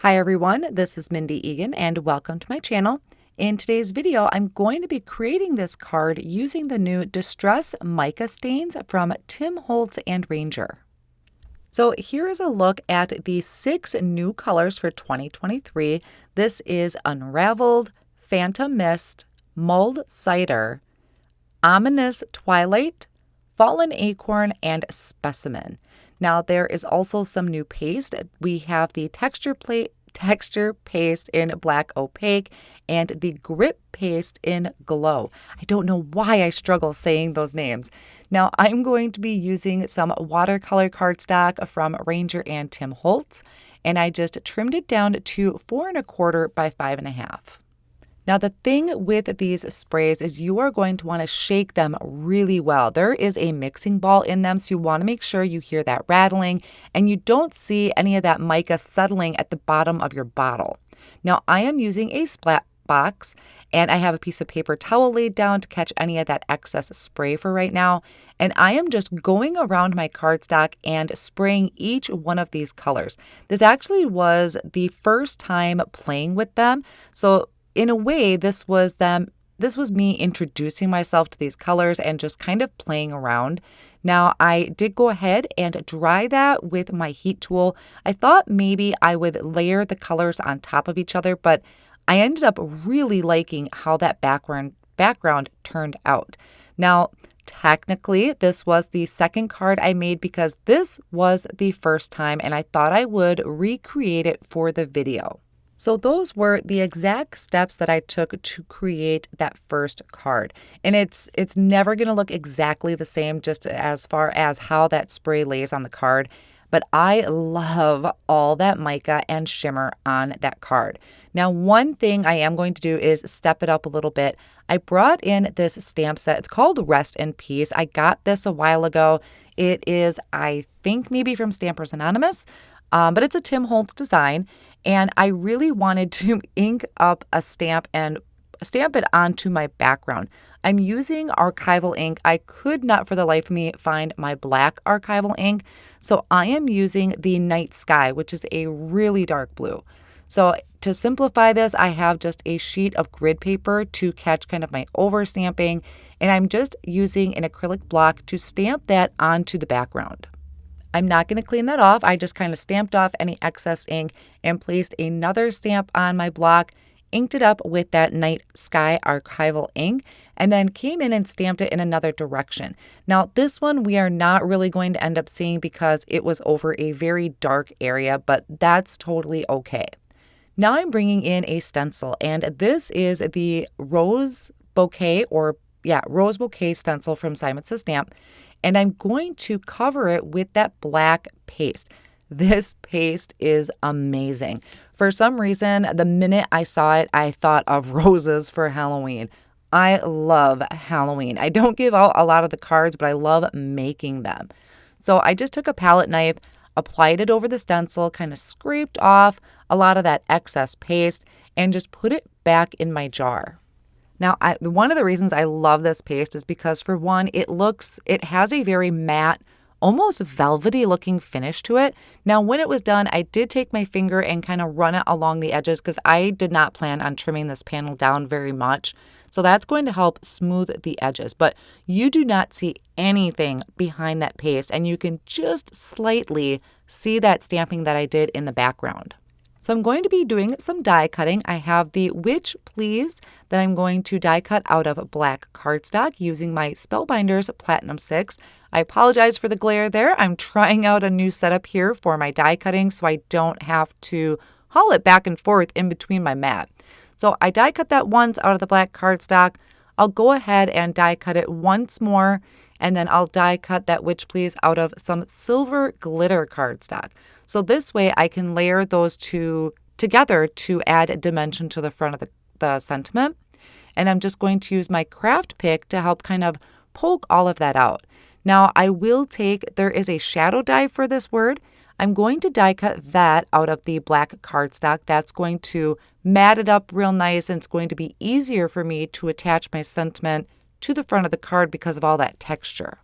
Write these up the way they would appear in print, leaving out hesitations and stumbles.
Hi everyone, this is Mindy Eggen and welcome to my channel. In today's video, I'm going to be creating this card using the new Distress Mica stains from Tim Holtz and Ranger. So here is a look at the 6 new colors for 2023. This is Unraveled, Phantom Mist, Mulled Cider, Ominous Twilight, Fallen Acorn, and Specimen. Now there is also some new paste. We have the texture paste in Black Opaque and the grip paste in Glow. I don't know why I struggle saying those names. Now I'm going to be using some watercolor cardstock from Ranger and Tim Holtz, and I just trimmed it down to 4 1/4 by 5 1/2. Now the thing with these sprays is you are going to want to shake them really well. There is a mixing ball in them, so you want to make sure you hear that rattling and you don't see any of that mica settling at the bottom of your bottle. Now I am using a Splat Box and I have a piece of paper towel laid down to catch any of that excess spray for right now. And I am just going around my cardstock and spraying each one of these colors. This actually was the first time playing with them. So in a way, this was me introducing myself to these colors and just kind of playing around. Now, I did go ahead and dry that with my heat tool. I thought maybe I would layer the colors on top of each other, but I ended up really liking how that background turned out. Now, technically, this was the second card I made because this was the first time and I thought I would recreate it for the video. So those were the exact steps that I took to create that first card. And it's never going to look exactly the same just as far as how that spray lays on the card. But I love all that mica and shimmer on that card. Now, one thing I am going to do is step it up a little bit. I brought in this stamp set. It's called Rest in Peace. I got this a while ago. It is, I think, maybe from Stampers Anonymous. But it's a Tim Holtz design, and I really wanted to ink up a stamp and stamp it onto my background. I'm using archival ink. I could not for the life of me find my black archival ink, so I am using the Night Sky, which is a really dark blue. So to simplify this, I have just a sheet of grid paper to catch kind of my overstamping, and I'm just using an acrylic block to stamp that onto the background. I'm not going to clean that off. I just kind of stamped off any excess ink and placed another stamp on my block, inked it up with that Night Sky archival ink, and then came in and stamped it in another direction. Now, this one we are not really going to end up seeing because it was over a very dark area, but that's totally okay. Now I'm bringing in a stencil, and this is the Rose Bouquet stencil from Simon Says Stamp. And I'm going to cover it with that black paste. This paste is amazing. For some reason, the minute I saw it, I thought of roses for Halloween. I love Halloween. I don't give out a lot of the cards, but I love making them. So I just took a palette knife, applied it over the stencil, kind of scraped off a lot of that excess paste, and just put it back in my jar. Now, one of the reasons I love this paste is because, for one, it has a very matte, almost velvety looking finish to it. Now, when it was done, I did take my finger and kind of run it along the edges because I did not plan on trimming this panel down very much. So that's going to help smooth the edges. But you do not see anything behind that paste, and you can just slightly see that stamping that I did in the background. So I'm going to be doing some die cutting. I have the Witch Please that I'm going to die cut out of black cardstock using my Spellbinders Platinum 6. I apologize for the glare there. I'm trying out a new setup here for my die cutting so I don't have to haul it back and forth in between my mat. So I die cut that once out of the black cardstock. I'll go ahead and die cut it once more, and then I'll die cut that Witch Please out of some silver glitter cardstock. So this way I can layer those two together to add a dimension to the front of the sentiment. And I'm just going to use my craft pick to help kind of poke all of that out. Now there is a shadow die for this word. I'm going to die cut that out of the black cardstock. That's going to mat it up real nice, and it's going to be easier for me to attach my sentiment to the front of the card because of all that texture.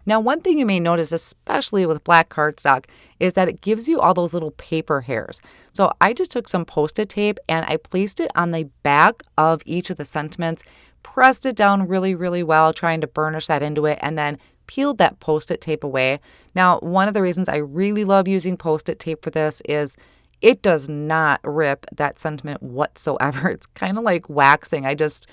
Now, one thing you may notice, especially with black cardstock, is that it gives you all those little paper hairs. So I just took some Post-it tape and I placed it on the back of each of the sentiments, pressed it down really, really well, trying to burnish that into it, and then peeled that Post-it tape away. Now, one of the reasons I really love using Post-it tape for this is it does not rip that sentiment whatsoever. It's kind of like waxing. I just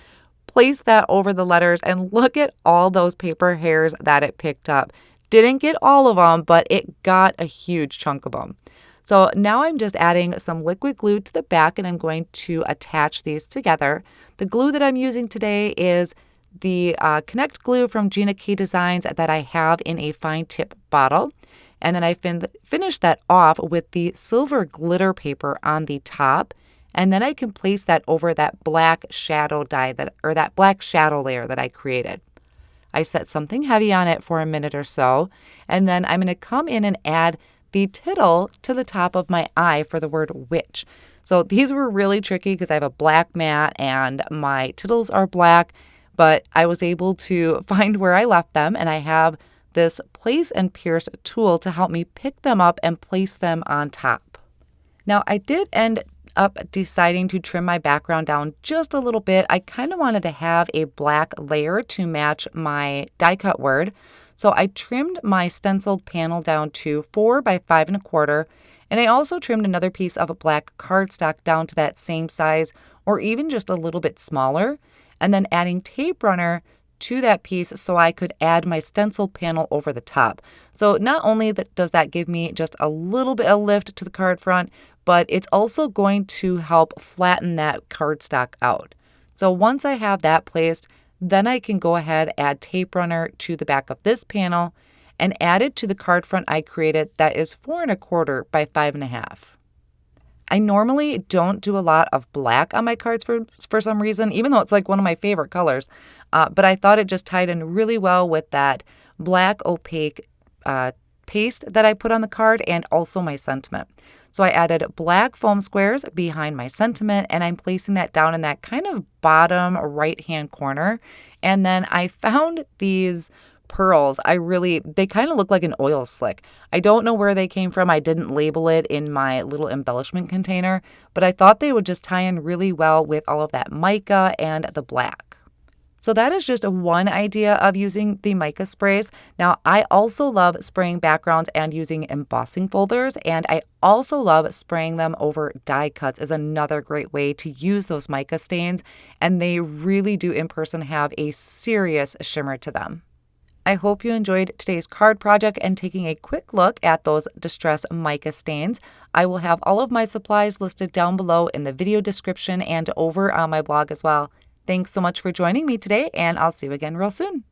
place that over the letters and look at all those paper hairs that it picked up. Didn't get all of them, but it got a huge chunk of them. So now I'm just adding some liquid glue to the back and I'm going to attach these together. The glue that I'm using today is the Connect glue from Gina K Designs that I have in a fine tip bottle. And then I finished that off with the silver glitter paper on the top. And then I can place that over that black shadow die that black shadow layer that I created. I set something heavy on it for a minute or so, and then I'm going to come in and add the tittle to the top of my eye for the word witch. So these were really tricky because I have a black mat and my tittles are black, but I was able to find where I left them, and I have this place and pierce tool to help me pick them up and place them on top. Now I did end up deciding to trim my background down just a little bit. I kind of wanted to have a black layer to match my die cut word. So I trimmed my stenciled panel down to 4 by 5 1/4. And I also trimmed another piece of black cardstock down to that same size or even just a little bit smaller. And then adding tape runner to that piece so I could add my stenciled panel over the top. So not only does that give me just a little bit of lift to the card front, but it's also going to help flatten that cardstock out. So once I have that placed, then I can go ahead, add tape runner to the back of this panel and add it to the card front I created that is 4 1/4 by 5 1/2. I normally don't do a lot of black on my cards for some reason, even though it's like one of my favorite colors. But I thought it just tied in really well with that black opaque paste that I put on the card and also my sentiment. So I added black foam squares behind my sentiment and I'm placing that down in that kind of bottom right-hand corner. And then I found these pearls. They kind of look like an oil slick. I don't know where they came from. I didn't label it in my little embellishment container, but I thought they would just tie in really well with all of that mica and the black. So that is just one idea of using the mica sprays. Now, I also love spraying backgrounds and using embossing folders, and I also love spraying them over die cuts is another great way to use those mica stains, and they really do in person have a serious shimmer to them. I hope you enjoyed today's card project and taking a quick look at those Distress mica stains. I will have all of my supplies listed down below in the video description and over on my blog as well. Thanks so much for joining me today, and I'll see you again real soon.